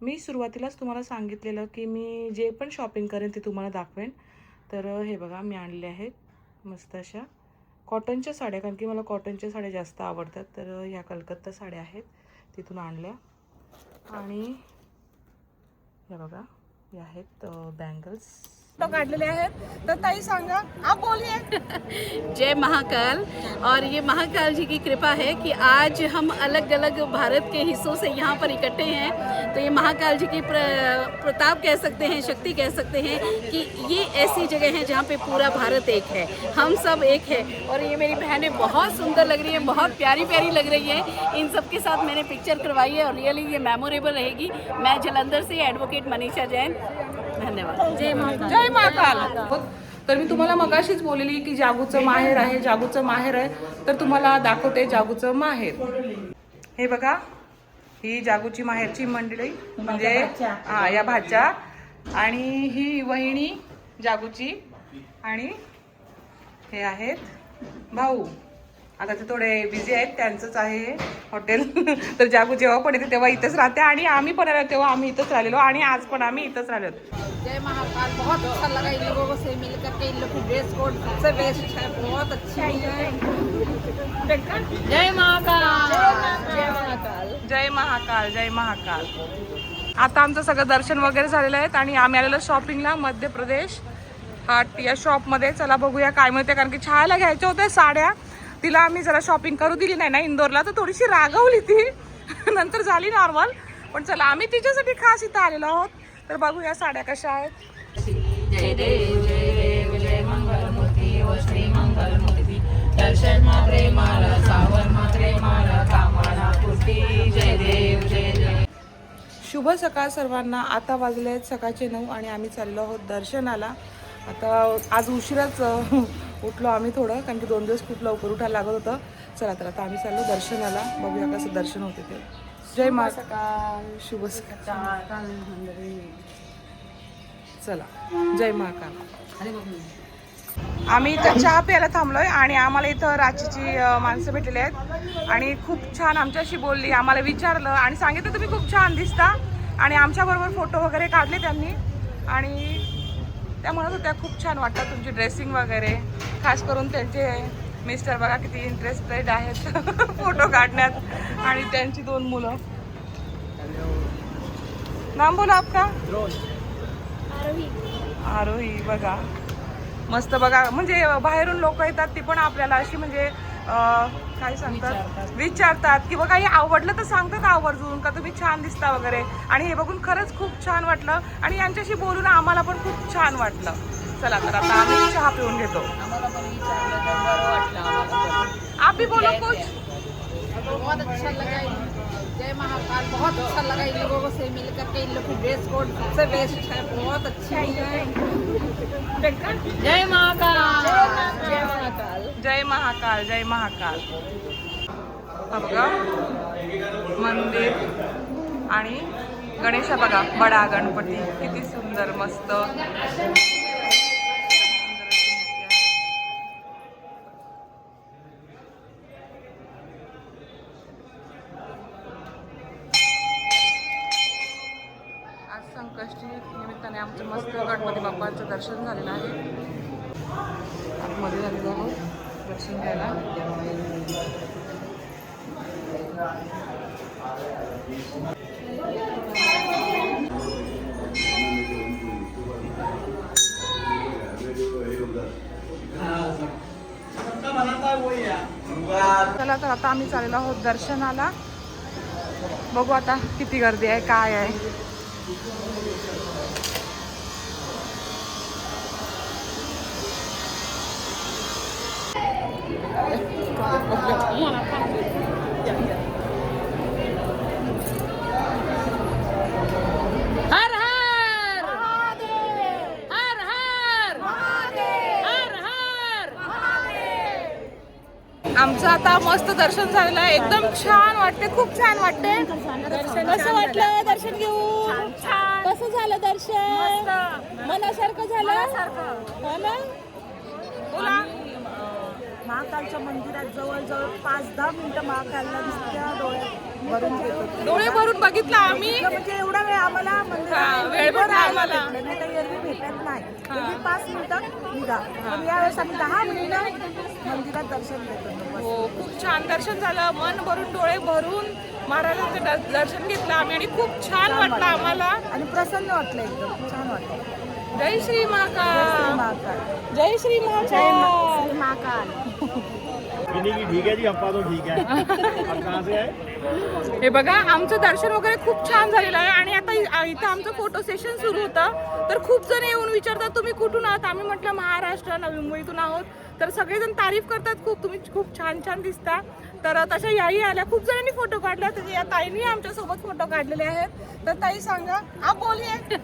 मी सुरुवातीलाच तुम्हाला सांगितलेलं की मी जे पण शॉपिंग करेन ते तुम्हाला दाखवेन. तर हे बघा मी आणले आहेत मस्त अशा कॉटनच्या साड्या, कारण की मला कॉटनच्या साड्या जास्त आवडतात. तर ह्या कलकत्ता साड्या आहेत, तिथून आणल्या. आणि हे बघा हे आहेत बँगल्स तो काढलेले आहेत. तर ताई सांगा, आप बोलिए. जय महाकाल। और ये महाकाल जी की कृपा है कि आज हम अलग अलग भारत के हिस्सों से यहाँ पर इकट्ठे हैं। तो ये महाकाल जी की प्रताप कह सकते हैं, शक्ति कह सकते हैं कि ये ऐसी जगह है जहाँ पे पूरा भारत एक है, हम सब एक है। और ये मेरी बहनें बहुत सुंदर लग रही है, बहुत प्यारी प्यारी लग रही है। इन सब के साथ मैंने पिक्चर करवाई है और रियली ये मेमोरेबल रहेगी। मैं जलंधर से एडवोकेट मनीषा जैन, धन्यवाद। जय महाकाल। जय महाकाल। तर मी तुम्हाला मगाशीच बोललेली की जागूचं माहेर आहे, जागूचं माहेर आहे. तर तुम्हाला दाखवते जागूचं माहेर. हे बघा ही जागूची माहेरची मंडळी, म्हणजे या भाच्या आणि ही वहिनी जागूची, आणि हे आहेत भाऊ. आता ते थोडे बिझी आहेत, त्यांचंच आहे हॉटेल. तर जागू जेव्हा पण येते तेव्हा इथंच राहते, आणि आम्ही पण आलो तेव्हा आम्ही इथंच राहिलेलो, आणि आज पण आम्ही इथंच राहिलो. जय महाकाल। बहुत अच्छा लगा इन लोगों से मिल करके, इन लोग की ड्रेस कोड सबसे बेस्ट है, बहुत अच्छी है। जय महाकाल। जय महाकाल। जय महाकाल, जय महाकाल. आता आमचं सगळं दर्शन वगैरे झालेलं आहे आणि आम्ही आलेलो शॉपिंगला मध्य प्रदेश हाट या शॉपमध्ये. चला बघूया काय मिळते, कारण की छायाला घ्यायच्या होत्या साड्या. तिला आम्ही जरा शॉपिंग करू दिली नाही ना इंदोरला, तर थोडीशी रागवली ती. नंतर झाली नॉर्मल. पण चला आम्ही तिच्यासाठी खास इथं आलेलो आहोत. तर बघूया साड्या कशा आहेत. जय देव जय देव जय मंगल मूर्ती ओ श्री मंगल मूर्ती, दर्शन मात्रे माला सावर मात्रे माला कामाला पूर्ती। जय देव जय देव। शुभ सकाळ सर्वांना. आता वाजले आहेत सकाळचे 9 आणि आम्ही चाललो आहोत दर्शनाला. आता आज उशिराच उठलो आम्ही थोडं, कारण की 2 दिवस खूप लवकर उठायला लागत होतं. चला तर आता आम्ही चाललो दर्शनाला, बघूया कसं दर्शन होते ते. जय मा सकाळ, शुभ सकाळ. चला जय महाकाल. आम्ही इथं चहा प्यायला थांबलोय आणि आम्हाला इथं रांचीची माणसं भेटलेली आहेत आणि खूप छान आमच्याशी बोलली. आम्हाला विचारलं आणि सांगितलं तुम्ही खूप छान दिसता, आणि आमच्याबरोबर फोटो वगैरे काढले त्यांनी. आणि त्या म्हणत होत्या खूप छान वाटतं तुमची ड्रेसिंग वगैरे. खास करून त्यांचे मिस्टर बघा किती इंटरेस्टेड आहेत फोटो काढण्यात, आणि त्यांची 2 मुलं. नाम बोला आपका? आरोही. बघा मस्त बघा, म्हणजे बाहेरून लोक येतात ती पण आपल्याला अशी म्हणजे काय सांगतात, विचारतात की बघा हे आवडलं तर सांगतात आवर्जून का तुम्ही छान दिसता वगैरे. आणि हे बघून खरंच खूप छान वाटलं, आणि यांच्याशी बोलून आम्हाला पण खूप छान वाटलं. चला तर आता आम्ही चहा पिऊन घेतो. आप भी बोलो कुछ. बहुत अच्छा लगा। जय महाकाल। बहुत अच्छा लगा इन लोगों से मिल करके, इन लोग की ड्रेस कोड सबसे बेस्ट है, बहुत अच्छी है। जय महाकाल। जय महाकाल। जय महाकाल, जय महाकाल. हा बघा मंदिर आणि गणेशा बघा, बडा गणपती किती सुंदर मस्त. आज संकष्टी निमित्ताने आमचं मस्त गणपती बाप्पांचं दर्शन झालेलं आहे. आतमध्ये झालेलो आहोत दर्शन घ्यायला. चला तर आता आम्ही चाललेलो आहोत दर्शनाला. बघू आता किती गर्दी आहे, काय आहे. हर हर महादेव, हर हर महादेव, हर हर महादेव. आमचं आता मस्त दर्शन झालेलं आहे, एकदम छान वाटते, खूप छान वाटते. कसं वाटलं दर्शन घेऊन? कसं झालं दर्शन? मनासारखं झालं? हो ना? बोला. महाकालच्या मंदिरात जवळजवळ 5-10 मिनिटं महाकालला नुसत्या डोळे भरून घेतो. डोळे भरून बघितलं आम्ही. म्हणजे एवढा वेळ तुम्ही 5 मिनिटात निघा. पण यावेळेस आम्ही 10 मिनिटं मंदिरात दर्शन घेतो. हो, खूप छान दर्शन झालं. मन भरून, डोळे भरून महाराजांचं दर्शन घेतलं आम्ही आणि खूप छान वाटलं आम्हाला. आणि प्रसन्न वाटलं, एकदम छान वाटलं. जय श्री महाकाल. महाकाल. जय श्री महाकाल. श्री महाकाल. ठीक है जी, अप्पा तो ठीक है. आप कहाँ से आए? हे बघा, आमचं दर्शन वगैरे खूप छान झालेलं आहे आणि आता इथं आमचं फोटो सेशन सुरू होतं. तर खूप जण येऊन विचारतात तुम्ही कुठून आहात. आम्ही म्हटलं महाराष्ट्र, नवी मुंबईतून आहोत. तर सगळेजण तारीफ करतात खूप, तुम्ही खूप छान छान दिसता. तर तशा याही आल्या, खूप जणांनी फोटो काढला. तर या ताईंनी आमच्यासोबत फोटो काढलेले आहेत. तर ताई सांगा, आप बोलिए.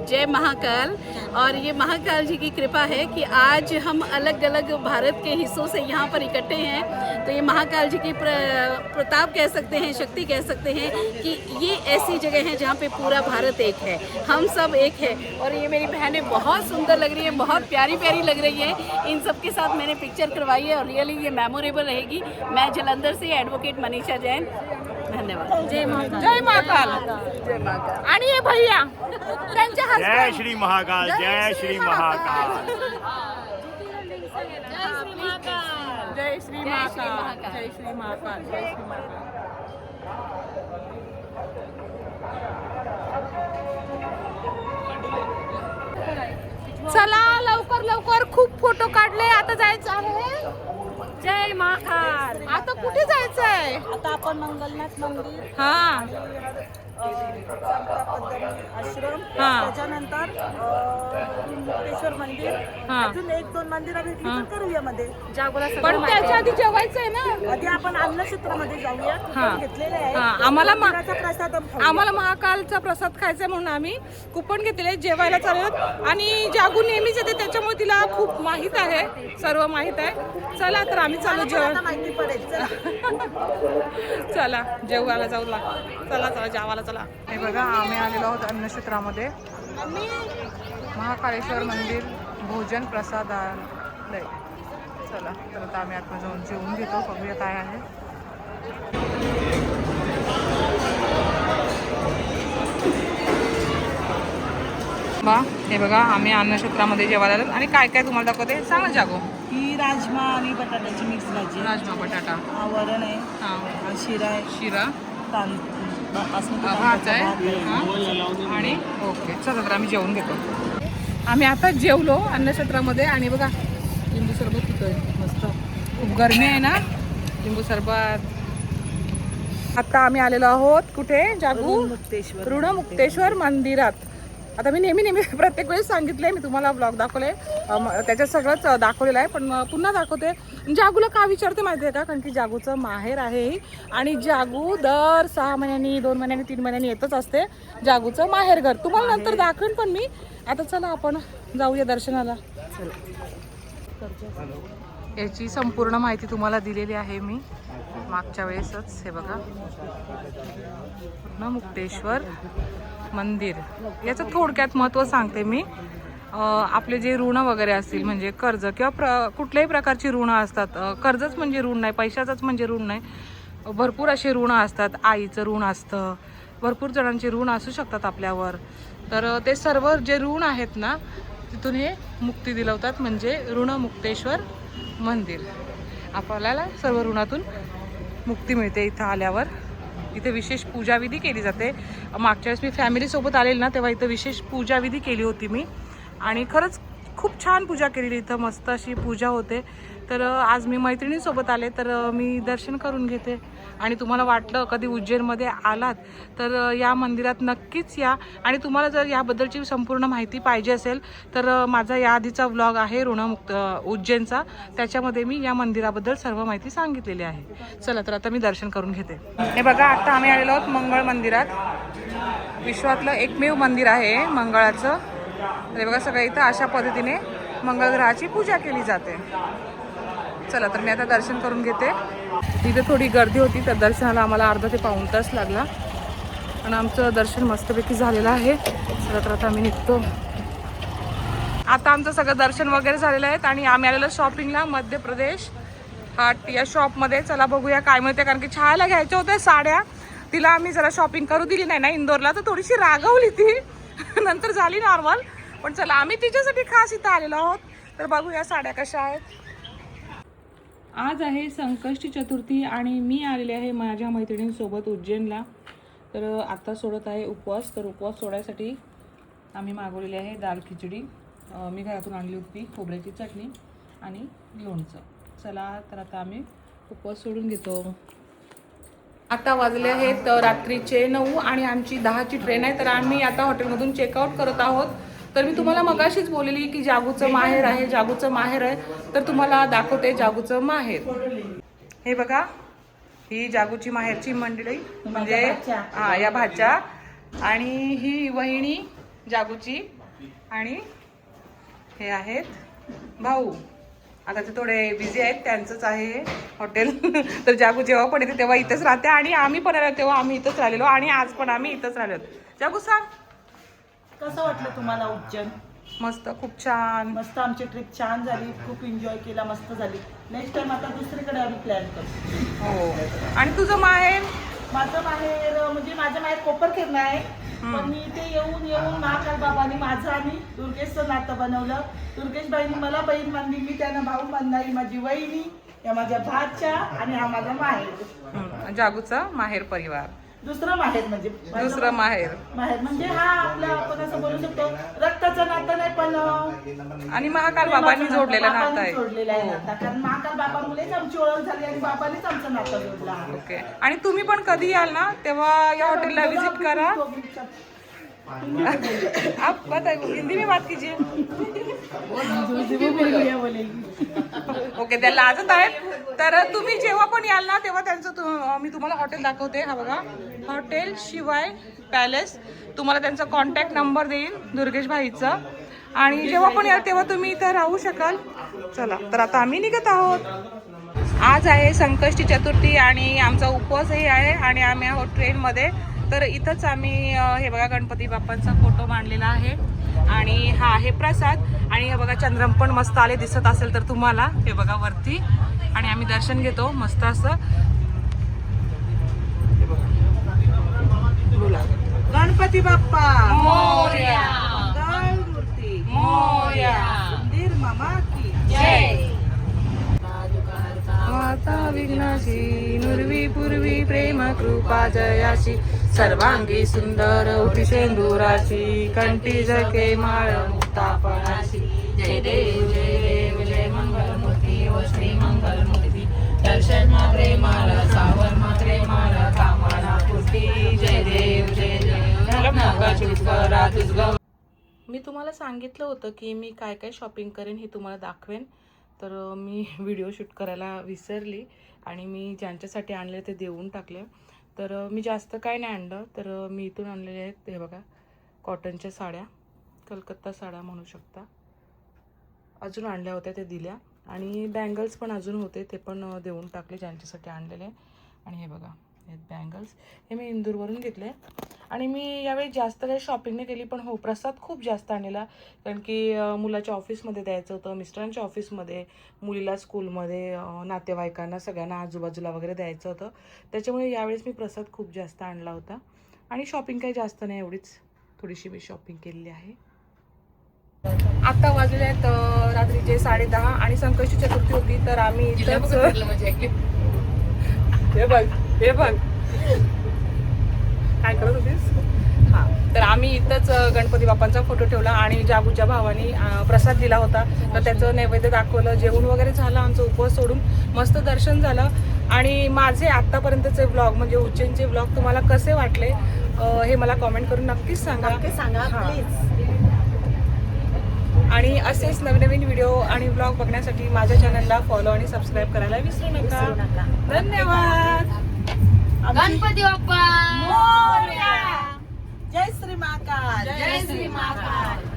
जय महाकाल। और ये महाकाल जी की कृपा है कि आज हम अलग अलग भारत के हिस्सों से यहाँ पर इकट्ठे हैं। तो ये महाकाल जी की प्रताप कह सकते हैं, शक्ति कह सकते हैं कि ये ऐसी जगह है जहाँ पे पूरा भारत एक है, हम सब एक है। और ये मेरी बहनें बहुत सुंदर लग रही है, बहुत प्यारी प्यारी लग रही है। इन सब के साथ मैंने पिक्चर करवाई है और रियली ये मेमोरेबल रहेगी। मैं जलंधर से एडवोकेट मनीषा जैन, धन्यवाद। जय महाकाल। जय महाकाल। जय महाकाल। आणि हे भैया त्यांच्या जय हस्बंड. श्री महाकाल, जय श्री महाकाल. जय श्री महाकाल. जय श्री महाकाल. जय श्री महाकाल. चला लवकर लवकर, खूप फोटो काढले, आता जायचं आहे. जय महाकाल. आता कुठे जायचंय? आता आपण मंगलनाथ मंदिर, हा आश्रम, हा. त्याच्यानंतर मुक्तेश्वर मंदिर, हा. अजून 1-2 मंदिरं भेटली तर करूया मध्ये. पण त्याच्या आधी जेवायचंय ना. आधी आपण अन्नक्षेत्रामध्ये जाऊया. हा. कुपन घेतलेले आहे. हा, आम्हाला मंदिराचा प्रसाद खाऊया. आम्हाला महाकालचा प्रसाद खायचा म्हणून आम्ही कुपन घेतलेले, जेवायला चालत. आणि जागू नेहमीच येते, त्याच्यामुळे तिला खूप माहित आहे, सर्व माहित आहे. चला तर आम्ही चालू मला जेवण. आता माहिती पडेल. चला. चला जेवायला जाऊ. चला चला जेवायला चला. हे बघा, आम्ही आलेलो आहोत अन्नक्षेत्रामध्ये. महाकालेश्वर मंदिर भोजन प्रसादालय. चला तर आता आम्ही आतमध्ये जाऊन जेवून घेतो, बघूया काय आहे. बा हे बघा, आम्ही अन्नक्षेत्रामध्ये जेवायला आलो. आणि काय काय तुम्हाला दाखवते सांगा जागो. ही राजमा आणि बटाट्याची मिक्स भाजी, राजमा बटाटा, हा वरण आहे, हां हा शिरा आहे, शिरा, बासमती भात तांदळाचा आहे, भात आहे. हां. आणि ओके, चला तर आम्ही जेवून घेतो. आम्ही आता जेवलो अन्नक्षेत्रामध्ये. आणि बघा, लिंबू सरबत होतोय मस्त. खूप गरमी आहे ना, लिंबू सरबत. आता आम्ही आलेलो आहोत कुठे जागू? मुक्तेश्वर. ऋणमुक्तेश्वर मंदिरात. आता मी नेहमी प्रत्येक वेळेस सांगितलंय, मी तुम्हाला ब्लॉग दाखवले, त्याच्यात सगळंच दाखवलेलं आहे, पण पुन्हा दाखवते. जागूला का विचारते माहिती आहे का? कारण की जागूचं माहेर आहे आणि जागू दर 6 महिन्यांनी, 2 महिन्यांनी, 3 महिन्यांनी येतच असते. जागूचं माहेर घर तुम्हाला नंतर दाखवेन पण मी. आता चला आपण जाऊया दर्शनाला. याची संपूर्ण माहिती तुम्हाला दिलेली आहे मी मागच्या वेळेसच. हे बघा, ऋणमुक्तेश्वर मंदिर. याचं थोडक्यात महत्त्व सांगते मी. आपले जे ऋण वगैरे असतील, म्हणजे कर्ज किंवा कुठल्याही प्रकारची ऋण असतात. कर्जच म्हणजे ऋण नाही, पैशाचंच म्हणजे ऋण नाही. भरपूर असे ऋण असतात. आईचं ऋण असतं, भरपूर जणांचे ऋण असू शकतात आपल्यावर. तर ते सर्व जे ऋण आहेत ना, तिथून हे मुक्ती दिलवतात, म्हणजे ऋणमुक्तेश्वर मंदिर. आपल्याला सर्व ऋणातून मुक्ती मिळते इथं आल्यावर. इथे विशेष पूजाविधी केली जाते. मागच्या वेळेस मी फॅमिलीसोबत आलेली ना, तेव्हा इथं विशेष पूजाविधी केली होती मी. आणि खरंच खूप छान पूजा केलेली इथं, मस्त अशी पूजा होते. तर आज मी मैत्रिणीसोबत आले, तर मी दर्शन करून घेते. आणि तुम्हाला वाटलं कधी उज्जैनमध्ये आलात तर या मंदिरात नक्कीच या. आणि तुम्हाला जर याबद्दलची संपूर्ण माहिती पाहिजे असेल तर माझा याआधीचा व्लॉग आहे ऋणमुक्त उज्जैनचा, त्याच्यामध्ये मी या मंदिराबद्दल सर्व माहिती सांगितलेली आहे. चला तर आता मी दर्शन करून घेते. हे बघा, आता आम्ही आलेलो आहोत मंगळ मंदिरात. विश्वातलं एकमेव मंदिर आहे मंगळाचं. हे बघा, सगळं इथं अशा पद्धतीने मंगळ ग्रहाची पूजा केली जाते. चला तर मी आता दर्शन करून घेते. तिथे थोडी गर्दी होती, तर दर्शनाला आम्हाला अर्धा ते पाऊण तास लागला. आणि आमचं दर्शन मस्तपैकी झालेलं आहे. चला तर आता आम्ही निघतो. आता आमचं सगळं दर्शन वगैरे झालेलं आहे आणि आम्ही आलेलो शॉपिंगला मध्य प्रदेश हाट या शॉपमध्ये. चला बघूया काय मिळते, कारण की छायाला घ्यायच्या होत्या साड्या. तिला आम्ही जरा शॉपिंग करू दिली नाही ना इंदोरला, तर थोडीशी रागवली ती. नंतर झाली नॉर्मल. पण चला आम्ही तिच्यासाठी खास इथं आलेलो आहोत. तर बघूया साड्या कशा आहेत. आज आहे संकष्टी चतुर्थी आणि मी आलेले आहे माझ्या मैत्रिणींसोबत उज्जैनला. तर आता सोडत आहे उपवास. तर उपवास सोडायसाठी आम्ही मागवलेली आहे दाल खिचडी. मी घरातून आणली होती, खोबऱ्याची चटणी आणि लोणचं. चला तर आता आम्ही उपवास सोडून घेतो. आता वाजले आहेत रात्रीचे 9 आणि आमची 10ची ट्रेन आहे. तर आम्ही आता हॉटेलमधून चेकआउट करत आहोत. तर मी तुम्हाला मगाशीच बोललेली की जागूचं माहेर आहे, जागूचं माहेर आहे. तर तुम्हाला दाखवते जागूचं माहेर. हे बघा, ही जागूची माहेरची मंडळी म्हणजे या भाच्या आणि ही वहिनी जागूची आणि हे आहेत भाऊ. आता ते थोडे बिझी आहेत, त्यांचंच आहे हॉटेल. तर जागू जेव्हा पण येते तेव्हा इथंच राहते आणि आम्ही पण आलो तेव्हा आम्ही इथंच राहिलेलो आणि आज पण आम्ही इथंच राहिलो. जागू सांग कसं वाटलं तुम्हाला उज्जैन? मस्त, खूप छान. मस्त, आमची ट्रिप छान झाली, खूप एन्जॉय केला, मस्त झाली. नेक्स्ट टाइम आता दुसरीकडे आम्ही प्लॅन करतो. हो. आणि तुझं माहेर? माझं माहेर म्हणजे माझं माहेर कोपरखेरण आहे. पण मी इथे येऊन महाकाल बाबांनी माझं आणि दुर्गेशचं नातं बनवलं. दुर्गेशबाईंनी मला बहीण मानली, मी त्यांना भाऊ मानणारी. माझी वहिनी, या माझ्या भाच्या आणि हा माझा माहेर. जागूचा माहेर परिवार. दुसरं माहेर म्हणजे दुसरं माहेर म्हणजे हा आपला आपण असं बोलू शकतो रक्ताचं नातं नाही, पण आणि महाकाल बाबांनी जोडलेलं नातं आहे. जोडलेलं आहे नातं. कारण महाकाल बाबामुळेच आमची ओळख झाली आणि बाबांनीच आमचं नातं जोडलं. ओके. आणि तुम्ही पण कधी याल ना तेव्हा या हॉटेलला विजिट करा. आप बताइए, हिंदी में बात कीजिए. ओके, त्या लाजत आहेत. तर तुम्ही जेव्हा पण याल ना तेव्हा त्यांचं मी तुम्हाला हॉटेल दाखवते. हा बघा, हॉटेल शिवाय पॅलेस. तुम्हाला त्यांचा कॉन्टॅक्ट नंबर देईन दुर्गेश भाईचा. आणि जेव्हा पण याल तेव्हा तुम्ही इथं राहू शकाल. चला तर आता आम्ही निघत आहोत. आज आहे संकष्टी चतुर्थी आणि आमचा उपवासही आहे आणि आम्ही आहोत ट्रेनमध्ये. तर इथंच आम्ही हे बघा गणपती बाप्पांचा फोटो मांडलेला आहे आणि हा आहे प्रसाद. आणि हे बघा चंद्रम पण मस्त आले, दिसत असेल तर तुम्हाला. हे बघा वरती. आणि आम्ही दर्शन घेतो मस्त असं. बोला गणपती बाप्पा मोरया, मंगलमूर्ती मोरया, मंदिर मामा की जय. माता विघ्नाशी नुर्वी पूर्वी प्रेम कृपा जयाशी सर्वांगी सुंदर उठी शेंदुराची कंठी जके माळ मुक्तापणाशी. जय देव जय देव जय मंगलमूर्ती ओ श्री मंगलमूर्ती. दर्शन मात्रे माला सावर मात्रे माला कामना पूर्ती. जय देव जय देव मंगलमूर्ती. मी तुम्हाला सांगितलं होतं की मी काय काय शॉपिंग करेन हे तुम्हाला दाखवेन. तर मी व्हिडिओ शूट करायला विसरली आणि मी ज्यांच्यासाठी आणले ते देऊन टाकले. तर मी जास्त काय नाही आणलं. तर मी इथून आणलेले आहेत हे बघा कॉटनच्या साड्या, कलकत्ता साड्या म्हणू शकता. अजून आणल्या होत्या ते दिल्या आणि बँगल्स पण अजून होते ते पण देऊन टाकले ज्यांच्यासाठी आणलेले. आणि हे बघा हे बँगल्स हे मी इंदूरवरून घेतले. आणि मी यावेळी जास्त काही शॉपिंग नाही केली, पण हो प्रसाद खूप जास्त आणलेला. कारण की मुलाच्या ऑफिसमध्ये द्यायचं होतं, मिस्टरांच्या ऑफिसमध्ये, मुलीला स्कूलमध्ये, नातेवाईकांना सगळ्यांना आजूबाजूला वगैरे द्यायचं होतं. त्याच्यामुळे यावेळेस मी प्रसाद खूप जास्त आणला होता. आणि शॉपिंग काही जास्त नाही, एवढीच थोडीशी मी शॉपिंग केलेली आहे. आता वाजले आहेत रात्रीचे 10:30 आणि संकष्टी चतुर्थी होती. तर आम्ही इथंच हे बघ काय करत होतीस. हां, तर आम्ही इथंच गणपती बाप्पांचा फोटो ठेवला आणि जागूच्या भावानी प्रसाद दिला होता. तर त्याचं नैवेद्य दाखवलं, जेवण वगैरे झालं, आमचं उपवास सोडून मस्त दर्शन झालं. आणि माझे आत्तापर्यंतचे ब्लॉग म्हणजे उज्जैनचे ब्लॉग तुम्हाला कसे वाटले हे मला कॉमेंट करून नक्कीच सांगा. प्लीज. आणि असेच नवीन नवीन व्हिडिओ आणि ब्लॉग बघण्यासाठी माझ्या चॅनलला फॉलो आणि सबस्क्राईब करायला विसरू नका. धन्यवाद. गणपती बाप्पा जय श्री महाकाल. जय श्री महाकाल.